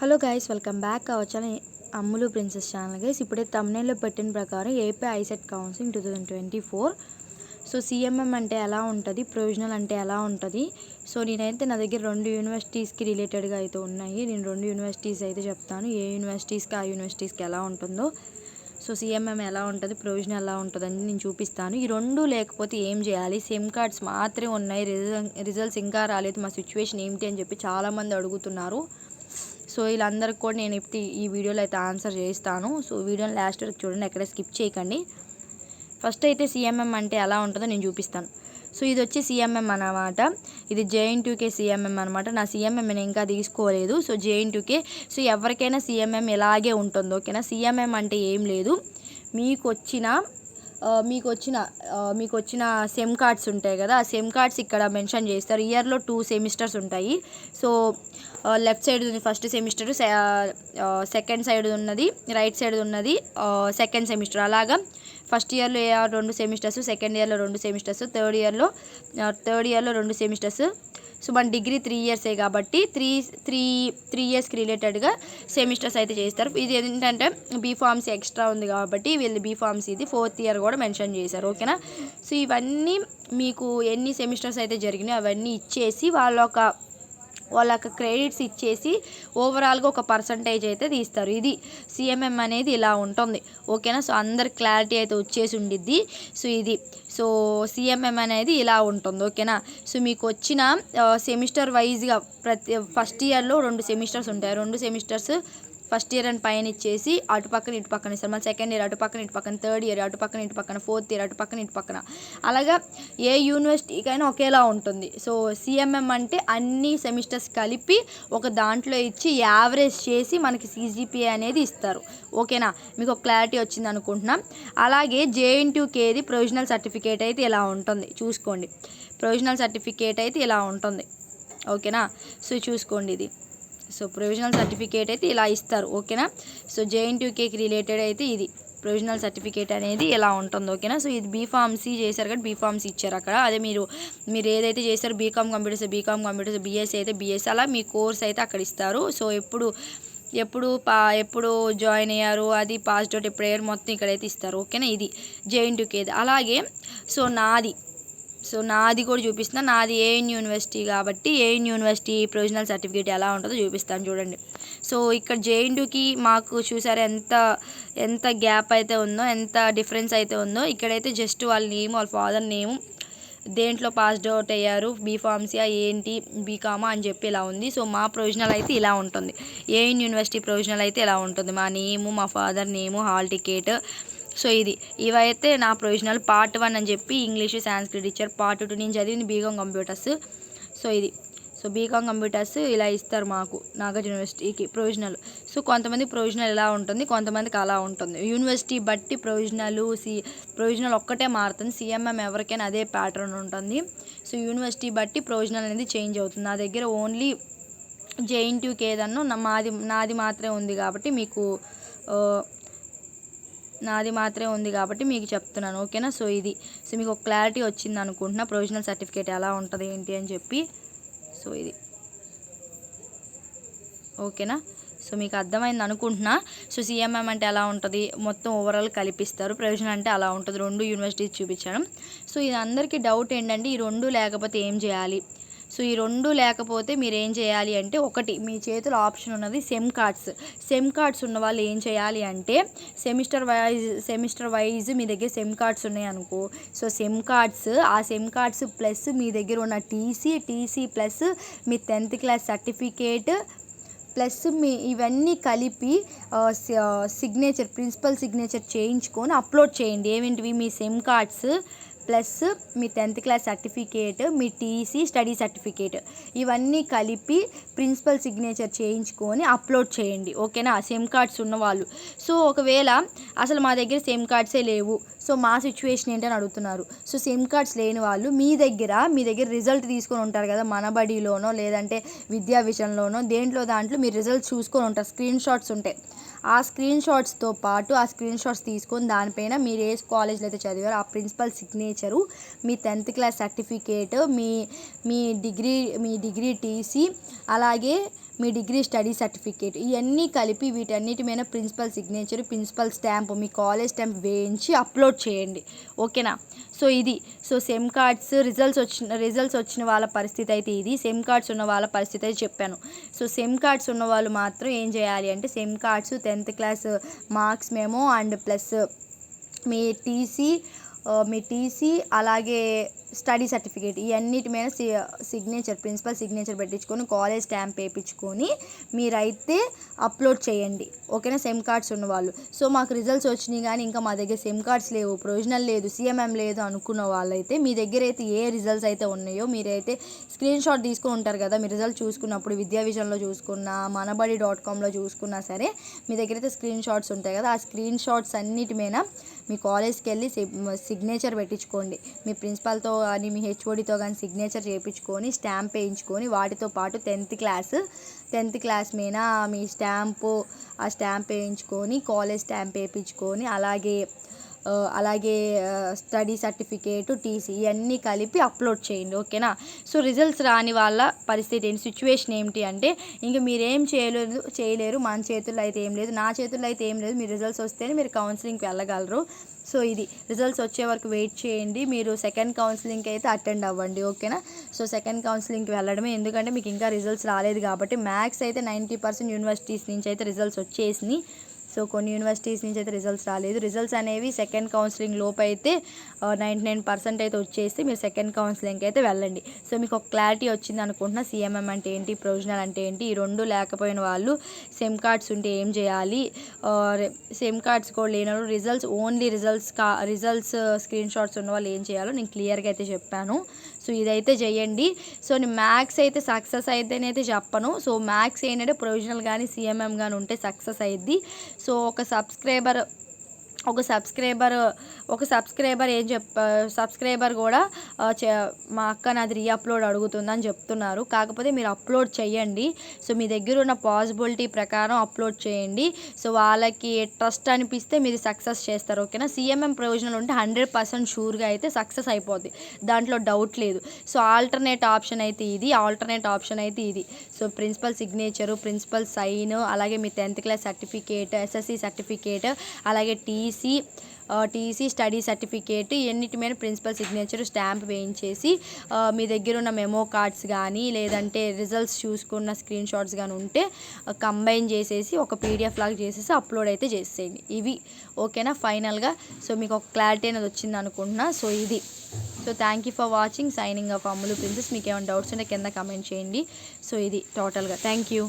Hello guys, welcome back our channel Ammulu princess channel. Guys, ఇప్పుడే తమ్నేల్లో పెట్టిన ప్రకారం AP ICET counselling 2024. So CMM అంటే ఎలా ఉంటుంది, ప్రొవిజనల్ అంటే ఎలా ఉంటుంది. సో నేనైతే నా దగ్గర 2 యూనివర్సిటీస్కి రిలేటెడ్గా అయితే ఉన్నాయి. నేను 2 యూనివర్సిటీస్ అయితే చెప్తాను, ఏ యూనివర్సిటీస్కి ఆ యూనివర్సిటీస్కి ఎలా ఉంటుందో. సో సిఎంఎం ఎలా ఉంటుంది, ప్రొవిజనల్ ఎలా ఉంటుందని నేను చూపిస్తాను. ఈ 2 లేకపోతే ఏం చేయాలి, సిమ్ కార్డ్స్ మాత్రమే ఉన్నాయి, రిజల్ట్స్ ఇంకా రాలేదు, మా సిచ్యువేషన్ ఏమిటి అని చెప్పి చాలామంది అడుగుతున్నారు. సో వీళ్ళందరికీ కూడా నేను ఇప్పుడు ఈ వీడియోలో అయితే ఆన్సర్ చేస్తాను. సో వీడియోని లాస్ట్ వరకు చూడండి, ఎక్కడ స్కిప్ చేయకండి. ఫస్ట్ అయితే సిఎంఎం అంటే ఎలా ఉంటుందో నేను చూపిస్తాను. సో ఇది వచ్చి సిఎంఎం అన్నమాట. ఇది JN2K సిఎంఎం అనమాట. నా సిఎంఎం నేను ఇంకా తీసుకోలేదు. So JN2K. సో ఎవరికైనా సిఎంఎం ఎలాగే ఉంటుంది, ఓకేనా. సిఎంఎం అంటే ఏం లేదు, మీకు వచ్చిన సెమ్ కార్డ్స్ ఉంటాయి కదా, ఆ సెమ్ కార్డ్స్ ఇక్కడ మెన్షన్ చేస్తారు. ఇయర్లో 2 సెమిస్టర్స్ ఉంటాయి. సో లెఫ్ట్ సైడ్ ఉంది ఫస్ట్ సెమిస్టర్, సెకండ్ సైడ్ ఉన్నది, రైట్ సైడ్ ఉన్నది సెకండ్ సెమిస్టర్. అలాగా ఫస్ట్ ఇయర్లో 2 సెమిస్టర్స్, సెకండ్ ఇయర్లో 2 సెమిస్టర్స్, థర్డ్ ఇయర్లో 2 సెమిస్టర్స్. సో మన డిగ్రీ 3 ఇయర్సే కాబట్టి 3 ఇయర్స్కి రిలేటెడ్గా సెమిస్టర్స్ అయితే చేస్తారు. ఇది ఏంటంటే బీఫార్మసీ ఎక్స్ట్రా ఉంది కాబట్టి వీళ్ళు బీఫార్మసీ ఇది 4th ఇయర్ కూడా మెన్షన్ చేశారు, ఓకేనా. సో ఇవన్నీ మీకు ఎన్ని సెమిస్టర్స్ అయితే జరిగినాయి అవన్నీ ఇచ్చేసి వాళ్ళ క్రెడిట్స్ ఇచ్చేసి ఓవరాల్గా ఒక పర్సంటేజ్ అయితే తీస్తారు. ఇది సిఎంఎం అనేది ఇలా ఉంటుంది, ఓకేనా. సో అందరి క్లారిటీ అయితే వచ్చేసి ఉండిద్ది. సో సిఎంఎం అనేది ఇలా ఉంటుంది, ఓకేనా. సో మీకు వచ్చిన సెమిస్టర్ వైజ్గా ఫస్ట్ ఇయర్లో 2 సెమిస్టర్స్ ఉంటాయి. 2 సెమిస్టర్స్ ఫస్ట్ ఇయర్ అని పైన ఇచ్చేసి అటు పక్కన ఇటు పక్కన ఇస్తారు. మళ్ళీ సెకండ్ ఇయర్ అటు పక్కన ఇటు పక్కన, థర్డ్ ఇయర్ అటు పక్కన ఇటు పక్కన, 4th ఇయర్ అటు పక్కన ఇటు పక్కన. అలాగా ఏ యూనివర్సిటీకైనా ఒకేలా ఉంటుంది. సో సిఎంఎం అంటే అన్ని సెమిస్టర్స్ కలిపి ఒక దాంట్లో ఇచ్చి యావరేజ్ చేసి మనకి CGPA అనేది ఇస్తారు, ఓకేనా. మీకు ఒక క్లారిటీ వచ్చింది అనుకుంటున్నాం. అలాగే JN2Kది ప్రొవిజనల్ సర్టిఫికేట్ అయితే ఇలా ఉంటుంది, చూసుకోండి. ప్రొవిజనల్ సర్టిఫికేట్ అయితే ఇలా ఉంటుంది, ఓకేనా. సో చూసుకోండి ఇది. సో ప్రొవిజనల్ సర్టిఫికేట్ అయితే ఇలా ఇస్తారు, ఓకేనా. సో JN2Kకి రిలేటెడ్ అయితే ఇది ప్రొవిజనల్ సర్టిఫికేట్ అనేది ఎలా ఉంటుంది, ఓకేనా. సో ఇది బీఫార్మసీ చేశారు కాబట్టి బీఫార్మసీ ఇచ్చారు అక్కడ. అదే మీరు ఏదైతే చేస్తారో బీకామ్ కంప్యూటర్స్, BSc అయితే BSc, అలా మీ కోర్స్ అయితే అక్కడ ఇస్తారు. సో ఎప్పుడు జాయిన్ అయ్యారు, అది పాస్డ్ అవుట్ ఎప్పుడు అయ్యారు, మొత్తం ఇక్కడైతే ఇస్తారు, ఓకేనా. ఇది JN2Kది. అలాగే సో నాది కూడా చూపిస్తాను. నాది AN యూనివర్సిటీ కాబట్టి AN యూనివర్సిటీ ప్రొవిజనల్ సర్టిఫికేట్ ఎలా ఉంటుందో చూపిస్తాను, చూడండి. సో ఇక్కడ JN2కి మాకు చూసారు ఎంత గ్యాప్ అయితే ఉందో, ఎంత డిఫరెన్స్ అయితే ఉందో. ఇక్కడైతే జస్ట్ వాళ్ళ నేమ్, వాళ్ళ ఫాదర్ నేమ్, దేంట్లో పాస్డ్ అవుట్ అయ్యారు, బీఫార్మసీ ఏంటి, బీకామా అని చెప్పి ఇలా ఉంది. సో మా ప్రొవిజనల్ అయితే ఇలా ఉంటుంది. AN యూనివర్సిటీ ప్రొవిజనల్ అయితే ఇలా ఉంటుంది. మా నేము, మా father name, hall ticket. So ఇవైతే నా ప్రొవిజనల్. పార్ట్ 1 అని చెప్పి ఇంగ్లీషు, సాంస్క్రిట్ ఇచ్చారు. పార్ట్ 2 నేను చదివింది BCom computers. So BCom computers ఇలా ఇస్తారు మాకు నాగార్జున యూనివర్సిటీకి ప్రొవిజనల్. సో కొంతమంది ప్రొవిజనల్ ఎలా ఉంటుంది, కొంతమందికి అలా ఉంటుంది. యూనివర్సిటీ బట్టి ప్రొవిజనల్ ఒక్కటే మారుతుంది. సిఎంఎం ఎవరికైనా అదే ప్యాటర్న్ ఉంటుంది. సో యూనివర్సిటీ బట్టి ప్రొవిజనల్ అనేది చేంజ్ అవుతుంది. నా దగ్గర ఓన్లీ JN2K ఏదన్నో నాది మాత్రమే ఉంది కాబట్టి మీకు చెప్తున్నాను, ఓకేనా. సో మీకు ఒక క్లారిటీ వచ్చింది అనుకుంటున్నా, ప్రొవిజనల్ సర్టిఫికేట్ ఎలా ఉంటుంది ఏంటి అని చెప్పి. సో ఓకేనా. సో మీకు అర్థమైంది అనుకుంటున్నా. సో సిఎంఎం అంటే ఎలా ఉంటుంది, మొత్తం ఓవరాల్ కలిపిస్తారు. ప్రొవిజనల్ అంటే అలా ఉంటుంది. 2 యూనివర్సిటీస్ చూపించడం. సో ఇది అందరికీ డౌట్ ఏంటంటే ఈ 2 లేకపోతే ఏం చేయాలి. సో ఈ 2 లేకపోతే మీరు ఏం చేయాలి అంటే, ఒకటి మీ చేతిలో ఆప్షన్ ఉన్నది సెమ్ కార్డ్స్ ఉన్న వాళ్ళు ఏం చేయాలి అంటే, సెమిస్టర్ వైజ్ మీ దగ్గర సెమ్ కార్డ్స్ ఉన్నాయి అనుకో. సో ఆ సెమ్ కార్డ్స్ ప్లస్ మీ దగ్గర ఉన్న టీసీ ప్లస్ మీ 10th క్లాస్ సర్టిఫికేట్ ప్లస్ ఇవన్నీ కలిపి ప్రిన్సిపల్ సిగ్నేచర్ చేయించుకొని అప్లోడ్ చేయండి. ఏమిటివి, మీ సెమ్ కార్డ్స్ ప్లస్ మీ 10th క్లాస్ సర్టిఫికేట్, మీ టీసీ, స్టడీ సర్టిఫికేట్, ఇవన్నీ కలిపి ప్రిన్సిపల్ సిగ్నేచర్ చేయించుకొని అప్లోడ్ చేయండి, ఓకేనా. సెమ్ కార్డ్స్ ఉన్నవాళ్ళు. సో ఒకవేళ అసలు మా దగ్గర సెమ్ కార్డ్సే లేవు, సో మా సిచ్యువేషన్ ఏంటని అడుగుతున్నారు. సో సెమ్ కార్డ్స్ లేని వాళ్ళు మీ దగ్గర రిజల్ట్ తీసుకొని ఉంటారు కదా, మనబడిలోనో లేదంటే విద్యా విషయంలోనో దాంట్లో మీరు రిజల్ట్స్ చూసుకొని ఉంటారు. స్క్రీన్ షాట్స్ ఉంటాయి. ఆ స్క్రీన్ షాట్స్తో పాటు ఆ స్క్రీన్ షాట్స్ తీసుకొని దానిపైన మీరు ఏ కాలేజ్లో అయితే చదివారో ఆ ప్రిన్సిపల్ సిగ్నేచరు, మీ 10th క్లాస్ సర్టిఫికేట్, మీ డిగ్రీ టీసీ, అలాగే మీ డిగ్రీ స్టడీ సర్టిఫికేట్ ఇవన్నీ కలిపి వీటన్నిటి మీద ప్రిన్సిపల్ సిగ్నేచర్, ప్రిన్సిపల్ స్టాంప్, మీ కాలేజ్ స్టాంప్ వేయించి అప్లోడ్ చేయండి. ఓకేనా? సో ఇది సెమ్ కార్డ్స్ రిజల్ట్స్ వచ్చిన వాళ్ళ పరిస్థితి అయితే ఇది. సెమ్ కార్డ్స్ ఉన్న వాళ్ళ పరిస్థితి అయితే చెప్పాను. సో సెమ్ కార్డ్స్ ఉన్న వాళ్ళు మాత్రం ఏం చేయాలి అంటే sem cards, 10th class marks memo and plus మీ టీసీ అలాగే స్టడీ సర్టిఫికేట్ ఇవన్నిటి మీద సిగ్నేచర్, ప్రిన్సిపల్ సిగ్నేచర్ పెట్టించుకొని కాలేజ్ స్టాంప్ వేయించుకొని మీరైతే అప్లోడ్ చేయండి. ఓకేనా? సెమ్ కార్డ్స్ ఉన్నవాళ్ళు. సో మాకు రిజల్ట్స్ వచ్చినాయి కానీ ఇంకా మా దగ్గర సెమ్ కార్డ్స్ లేవు, ప్రొవిజనల్ లేదు, సిఎంఎం లేదు అనుకున్న వాళ్ళైతే మీ దగ్గర అయితే ఏ రిజల్ట్స్ అయితే ఉన్నాయో మీరైతే స్క్రీన్ షాట్ తీసుకొని ఉంటారు కదా. మీ రిజల్ట్ చూసుకున్నప్పుడు విద్యా విజన్లో చూసుకున్నా, మనబడి.comలో చూసుకున్నా సరే మీ దగ్గర అయితే స్క్రీన్ షాట్స్ ఉంటాయి కదా. ఆ స్క్రీన్ షాట్స్ అన్నిటి మీద మీ కాలేజ్కి వెళ్ళి సిగ్నేచర్ పెట్టించుకోండి. మీ ప్రిన్సిపాల్తో కానీ మీ హెచ్ఓడితో కానీ సిగ్నేచర్ చేయించుకొని స్టాంప్ వేయించుకొని వాటితో పాటు 10th క్లాస్ మీద మీ ఆ స్టాంప్ వేయించుకొని కాలేజ్ స్టాంప్ వేయించుకొని అలాగే స్టడీ సర్టిఫికేట్, టీసీ ఇవన్నీ కలిపి అప్లోడ్ చేయండి. ఓకేనా? సో రిజల్ట్స్ రాని వాళ్ళ పరిస్థితి ఏంటి, సిచ్యువేషన్ ఏమిటి అంటే ఇంకా మీరేం చేయలేరు. మన చేతుల్లో అయితే ఏం లేదు, నా చేతుల్లో అయితే ఏం లేదు. మీ రిజల్ట్స్ వస్తేనే మీరు కౌన్సిలింగ్కి వెళ్ళగలరు. సో ఇది రిజల్ట్స్ వచ్చే వరకు వెయిట్ చేయండి. మీరు సెకండ్ కౌన్సిలింగ్కి అయితే అటెండ్ అవ్వండి. ఓకేనా? సో సెకండ్ కౌన్సిలింగ్కి వెళ్ళడమే, ఎందుకంటే మీకు ఇంకా రిజల్ట్స్ రాలేదు కాబట్టి. మ్యాథ్స్ అయితే 90% యూనివర్సిటీస్ నుంచి అయితే రిజల్ట్స్ వచ్చేసినాయి. సో కొన్ని యూనివర్సిటీస్ నుంచి అయితే రిజల్ట్స్ రాలేదు. రిజల్ట్స్ అనేవి సెకండ్ కౌన్సిలింగ్ లోపు అయితే 99% అయితే వచ్చేస్తే మీరు సెకండ్ కౌన్సిలింగ్కి అయితే వెళ్ళండి. సో మీకు ఒక క్లారిటీ వచ్చింది అనుకుంటున్నా. సిఎంఎం అంటే ఏంటి, ప్రొవిజనల్ అంటే ఏంటి, ఈ రెండు లేకపోయిన వాళ్ళు సెమ్ కార్డ్స్ ఉంటే ఏం చేయాలి, సెమ్ కార్డ్స్ కూడా లేని వాళ్ళు రిజల్ట్స్ స్క్రీన్ షాట్స్ ఉన్న వాళ్ళు ఏం చేయాలో నేను క్లియర్గా అయితే చెప్పాను. సో ఇదైతే చేయండి. సో నేను మ్యాథ్స్ అయితే సక్సెస్ అయితేనైతే చెప్పను. సో మ్యాథ్స్ ఏంటంటే ప్రొవిజనల్ కానీ సిఎంఎం కానీ ఉంటే సక్సెస్ అయ్యిద్ది. సో ఒక సబ్స్క్రైబర్ కూడా మా అక్క నాది రీఅప్లోడ్ అడుగుతుందని చెప్తున్నారు. కాకపోతే మీరు అప్లోడ్ చేయండి. సో మీ దగ్గర ఉన్న పాసిబిలిటీ ప్రకారం అప్లోడ్ చేయండి. సో వాళ్ళకి ట్రస్ట్ అనిపిస్తే మీరు సక్సెస్ చేస్తారు. ఓకేనా? సిఎంఎం ప్రొవిజనల్ ఉంటే 100% షూర్గా అయితే సక్సెస్ అయిపోద్ది, దాంట్లో డౌట్ లేదు. సో ఆల్టర్నేట్ ఆప్షన్ అయితే ఇది. So principal signature, principal sign, అలాగే మీ 10th class certificate, SSC certificate, అలాగే టీసీ, స్టడీ సర్టిఫికేట్ ఎన్నిటి మీద ప్రిన్సిపల్ సిగ్నేచర్, స్టాంప్ వేయించేసి మీ దగ్గర ఉన్న మెమో కార్డ్స్ కానీ లేదంటే రిజల్ట్స్ చూసుకున్న స్క్రీన్ షాట్స్ కానీ ఉంటే కంబైన్ చేసేసి ఒక పీడిఎఫ్ లాగా చేసేసి అప్లోడ్ అయితే చేసేయండి. ఇవి ఓకేనా? ఫైనల్గా సో మీకు ఒక క్లారిటీ అనేది వచ్చింది అనుకుంటున్నా. సో ఇది. So thank you for watching. Signing off Ammulu princess. మీకు ఏమైనా డౌట్స్ ఉంటే కింద కమెంట్ చేయండి. సో ఇది టోటల్గా. Thank you.